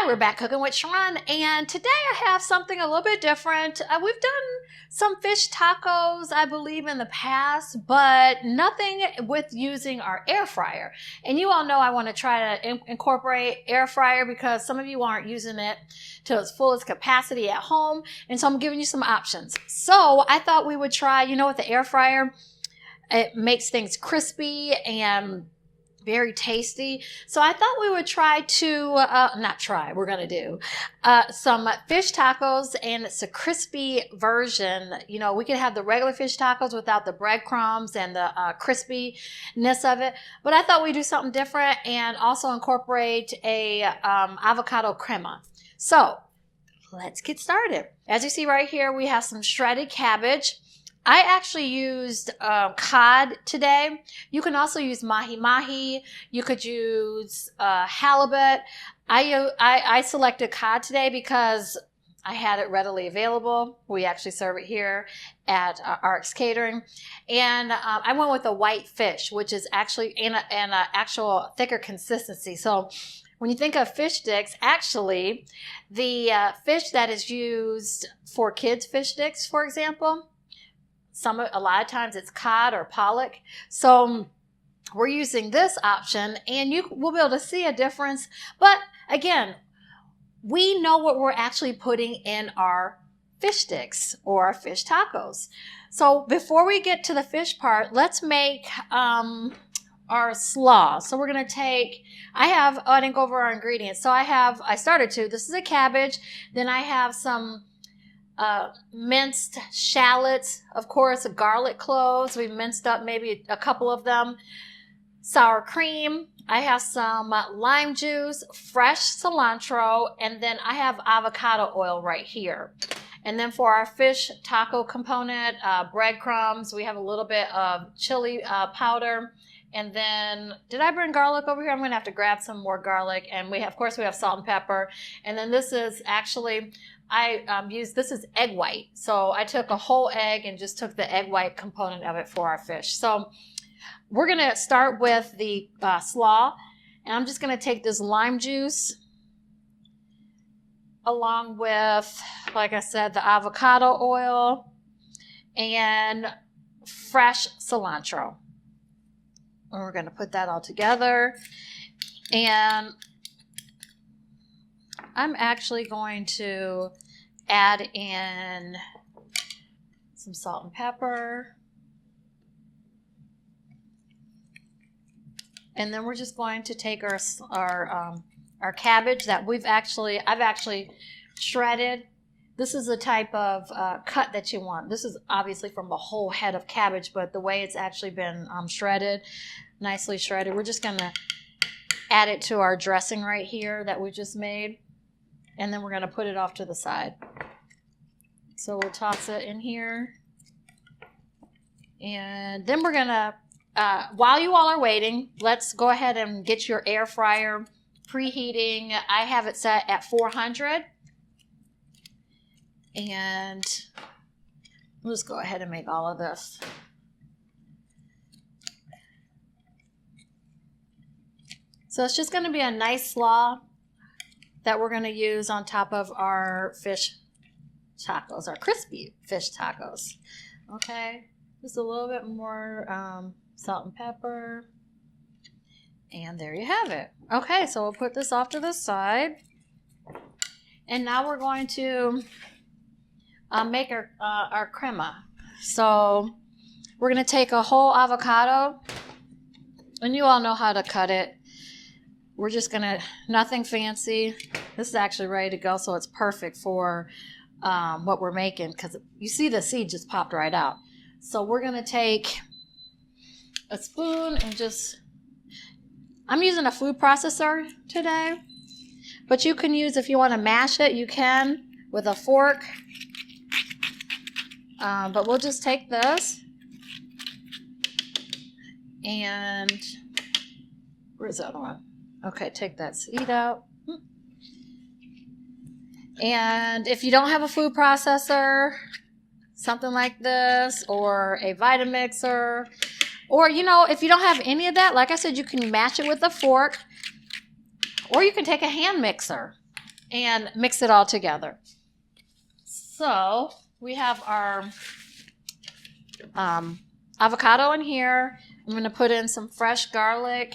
Hi, we're back cooking with Sharon, and today I have something a little bit different. We've done some fish tacos, I believe, in the past, but nothing with using our air fryer. And you all know I want to try to incorporate air fryer because some of you aren't using it to its fullest capacity at home, and so I'm giving you some options. So I thought we would try, with the air fryer, it makes things crispy and very tasty. So I thought we would we're going to do some fish tacos, and it's a crispy version. We could have the regular fish tacos without the breadcrumbs and the crispiness of it. But I thought we'd do something different and also incorporate a avocado crema. So let's get started. As you see right here, we have some shredded cabbage. I actually used cod today. You can also use mahi-mahi. You could use halibut. I selected cod today because I had it readily available. We actually serve it here at RX Catering. And I went with a white fish, which is actually in an actual thicker consistency. So when you think of fish sticks, actually, the fish that is used for kids' fish sticks, for example, a lot of times it's cod or pollock. So we're using this option, and you will be able to see a difference. But again, we know what we're actually putting in our fish sticks or our fish tacos. So before we get to the fish part, let's make our slaw. So we're going to take, I didn't go over our ingredients. So this is a cabbage. Then I have some minced shallots, of course, garlic cloves. We minced up maybe a couple of them. Sour cream. I have some lime juice, fresh cilantro, and then I have avocado oil right here. And then for our fish taco component, breadcrumbs, we have a little bit of chili powder. And then, did I bring garlic over here? I'm going to have to grab some more garlic. And of course, we have salt and pepper. And then this is actually, this is egg white. So I took a whole egg and just took the egg white component of it for our fish. So we're going to start with the slaw. And I'm just going to take this lime juice along with, like I said, the avocado oil and fresh cilantro. And we're going to put that all together. And I'm actually going to add in some salt and pepper. And then we're just going to take our cabbage that I've actually shredded. This is the type of cut that you want. This is obviously from a whole head of cabbage, but the way it's actually been shredded, nicely shredded. We're just going to add it to our dressing right here that we just made. And then we're going to put it off to the side. So we'll toss it in here. And then we're going to, while you all are waiting, let's go ahead and get your air fryer preheating. I have it set at 400. And we'll just go ahead and make all of this. So it's just going to be a nice slaw that we're going to use on top of our fish tacos, our crispy fish tacos. Okay, just a little bit more salt and pepper. And there you have it. Okay, so we'll put this off to the side. And now we're going to make our crema. So we're going to take a whole avocado. And you all know how to cut it. We're just going to, nothing fancy. This is actually ready to go, so it's perfect for what we're making because you see the seed just popped right out. So we're going to take a spoon and I'm using a food processor today, but you can use, if you want to mash it, you can with a fork. But we'll just take this and, where's the other one? Okay, take that seed out. And if you don't have a food processor, something like this, or a Vitamixer, or, if you don't have any of that, like I said, you can mash it with a fork, or you can take a hand mixer. and mix it all together. So we have our avocado in here. I'm going to put in some fresh garlic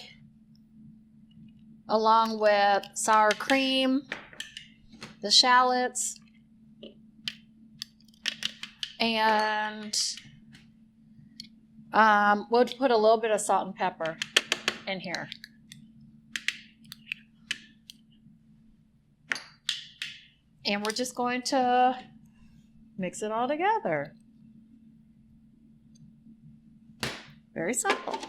along with sour cream, the shallots, and we'll put a little bit of salt and pepper in here. And we're just going to mix it all together. Very simple.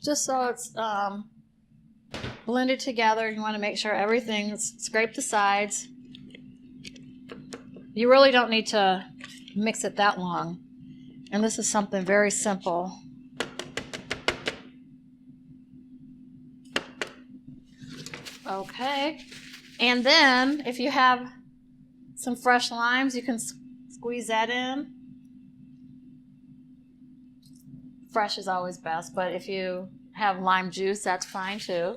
Just so it's blended together, you want to make sure everything's scrape the sides. You really don't need to mix it that long. And this is something very simple. Okay. And then if you have some fresh limes, you can squeeze that in. Fresh is always best, but if you have lime juice, that's fine too.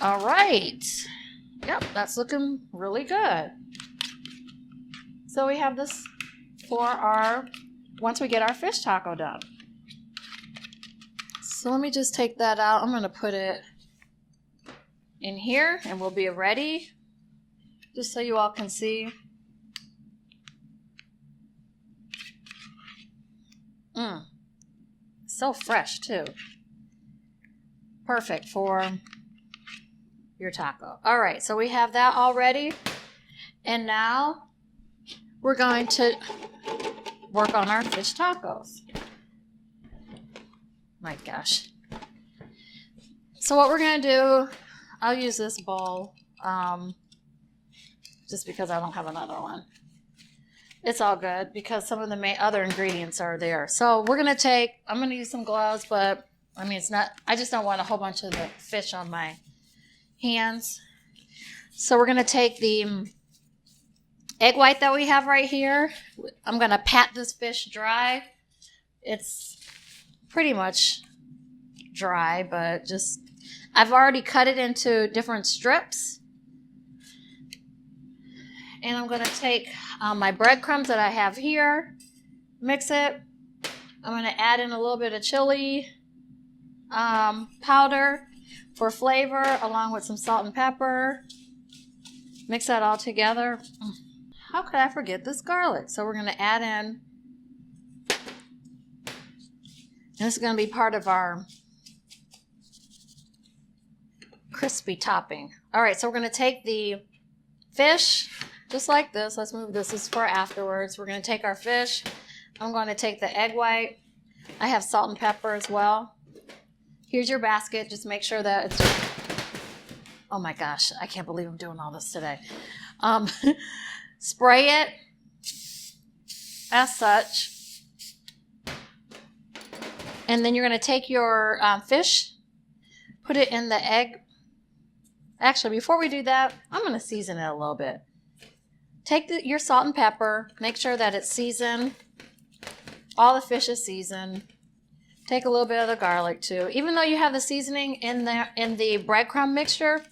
All right. Yep, that's looking really good. So we have this for once we get our fish taco done. So let me just take that out. I'm going to put it in here and we'll be ready. Just so you all can see. So fresh too. Perfect for your taco. All right, so we have that all ready. And now we're going to work on our fish tacos. My gosh. So what we're going to do, I'll use this bowl just because I don't have another one. It's all good because some of the other ingredients are there. So we're going to I'm going to use some gloves, but I mean, I just don't want a whole bunch of the fish on my hands. So we're going to take the egg white that we have right here. I'm going to pat this fish dry. It's pretty much dry, but I've already cut it into different strips. And I'm going to take my breadcrumbs that I have here, mix it. I'm going to add in a little bit of chili powder for flavor, along with some salt and pepper. Mix that all together. How could I forget this garlic? So we're going to add in. This is going to be part of our crispy topping. All right, so we're going to take the fish just like this. Let's move this. This is for afterwards. We're going to take our fish. I'm going to take the egg white. I have salt and pepper as well. Here's your basket. Just make sure that it's... Oh my gosh, I can't believe I'm doing all this today. Spray it as such. And then you're going to take your fish, put it in the egg. Actually, before we do that, I'm going to season it a little bit. Take your salt and pepper. Make sure that it's seasoned. All the fish is seasoned. Take a little bit of the garlic too. Even though you have the seasoning in the breadcrumb mixture,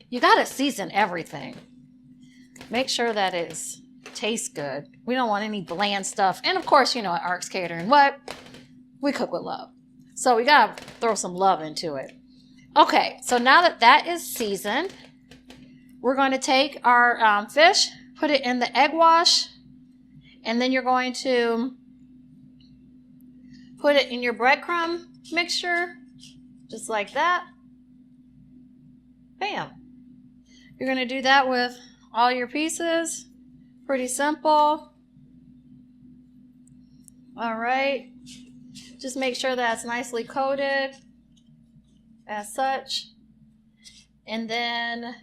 you got to season everything. Make sure that it tastes good. We don't want any bland stuff. And of course, you know, at Arcs Catering, we cook with love. So we got to throw some love into it. Okay, so now that that is seasoned, we're going to take our fish, put it in the egg wash, and then you're going to put it in your breadcrumb mixture, just like that. Bam. You're going to do that with all your pieces. Pretty simple. All right. Just make sure that it's nicely coated as such. And then,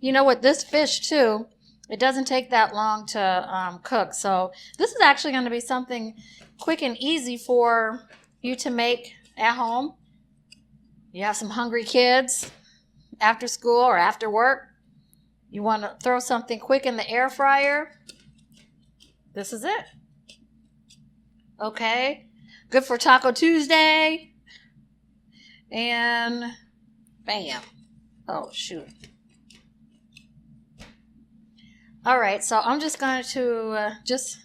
you know, with this fish too, it doesn't take that long to cook. So this is actually going to be something quick and easy for you to make at home. You have some hungry kids after school or after work. You want to throw something quick in the air fryer. this is it. Okay, good for Taco Tuesday. And bam. Oh, shoot. All right, so I'm just going to, just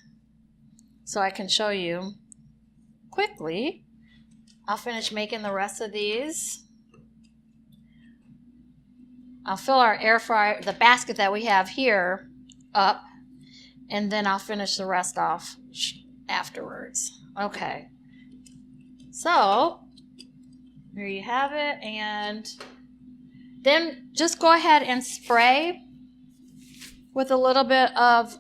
so I can show you quickly, I'll finish making the rest of these. I'll fill our air fryer, the basket that we have here, up, and then I'll finish the rest off afterwards. Okay. So, here you have it, and then just go ahead and spray with a little bit of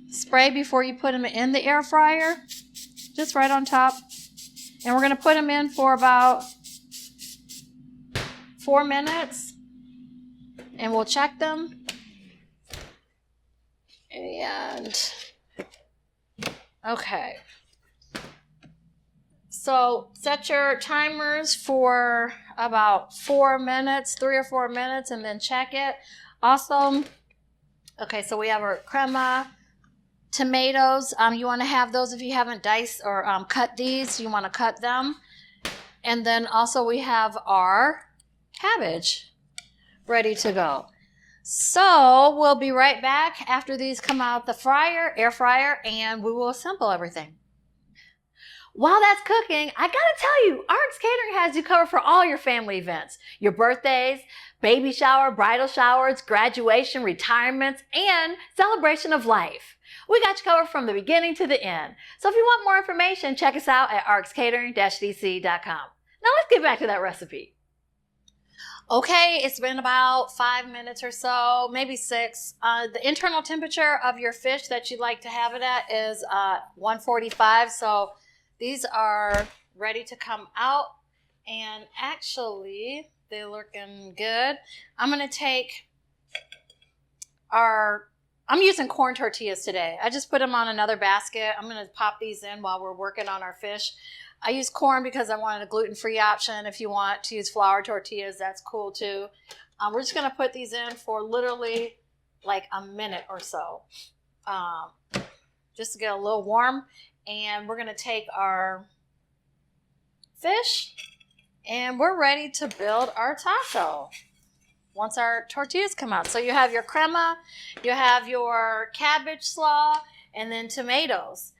spray before you put them in the air fryer, just right on top. And we're going to put them in for about 4 minutes, and we'll check them. And okay. So set your timers for about 4 minutes, 3 or 4 minutes, and then check it. Also, okay, so we have our crema, tomatoes. You want to have those if you haven't diced or cut these. You want to cut them. And then also we have our cabbage ready to go. So we'll be right back after these come out the air fryer, and we will assemble everything. While that's cooking, I gotta tell you, RX Catering has you covered for all your family events. Your birthdays, baby shower, bridal showers, graduation, retirements, and celebration of life. We got you covered from the beginning to the end. So if you want more information, check us out at rxcatering-dc.com. Now let's get back to that recipe. Okay, it's been about 5 minutes or so, maybe 6. The internal temperature of your fish that you'd like to have it at is 145. So these are ready to come out, and actually they're looking good. I'm going to take I'm using corn tortillas today. I just put them on another basket. I'm going to pop these in while we're working on our fish. I use corn because I wanted a gluten-free option. If you want to use flour tortillas, that's cool too. We're just going to put these in for literally like a minute or so, just to get a little warm. And we're going to take our fish, and we're ready to build our taco once our tortillas come out. So you have your crema, you have your cabbage slaw, and then tomatoes.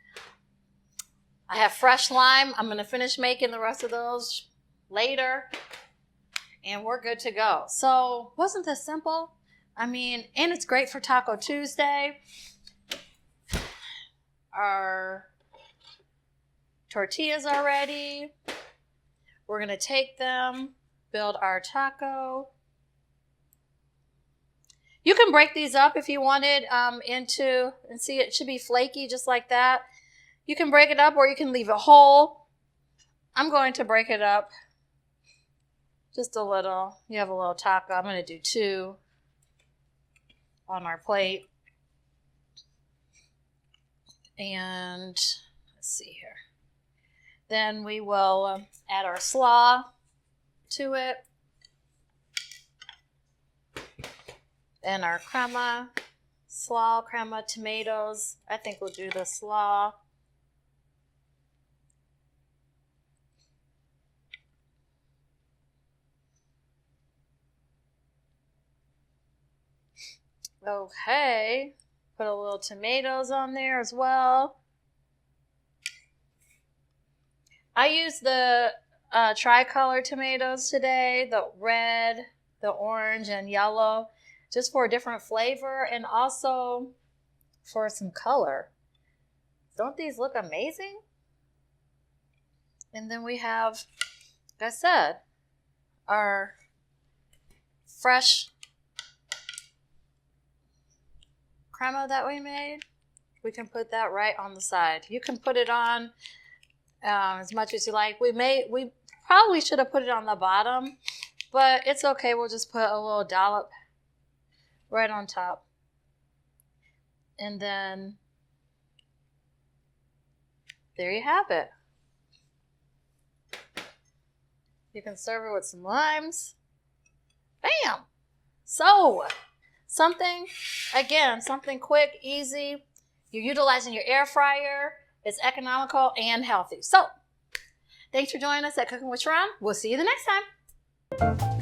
I have fresh lime. I'm going to finish making the rest of those later, and we're good to go. So wasn't this simple? I mean, and it's great for Taco Tuesday. Our tortillas are ready. We're going to take them, build our taco. You can break these up if you wanted into, and see it should be flaky just like that. You can break it up or you can leave it whole. I'm going to break it up just a little. You have a little taco. I'm going to do 2 on our plate. And let's see here. Then we will add our slaw to it. And our crema, slaw, crema, tomatoes. I think we'll do the slaw. Okay, put a little tomatoes on there as well. I used the tricolor tomatoes today, the red, the orange, and yellow, just for a different flavor and also for some color. Don't these look amazing? And then we have, like I said, our fresh crema that we made. We can put that right on the side. You can put it on as much as you like. We probably should have put it on the bottom, but it's okay. We'll just put a little dollop right on top. And then there you have it. You can serve it with some limes. Bam! So, something quick, easy. You're utilizing your air fryer. It's economical and healthy. So thanks for joining us at Cooking with Sharon. We'll see you the next time.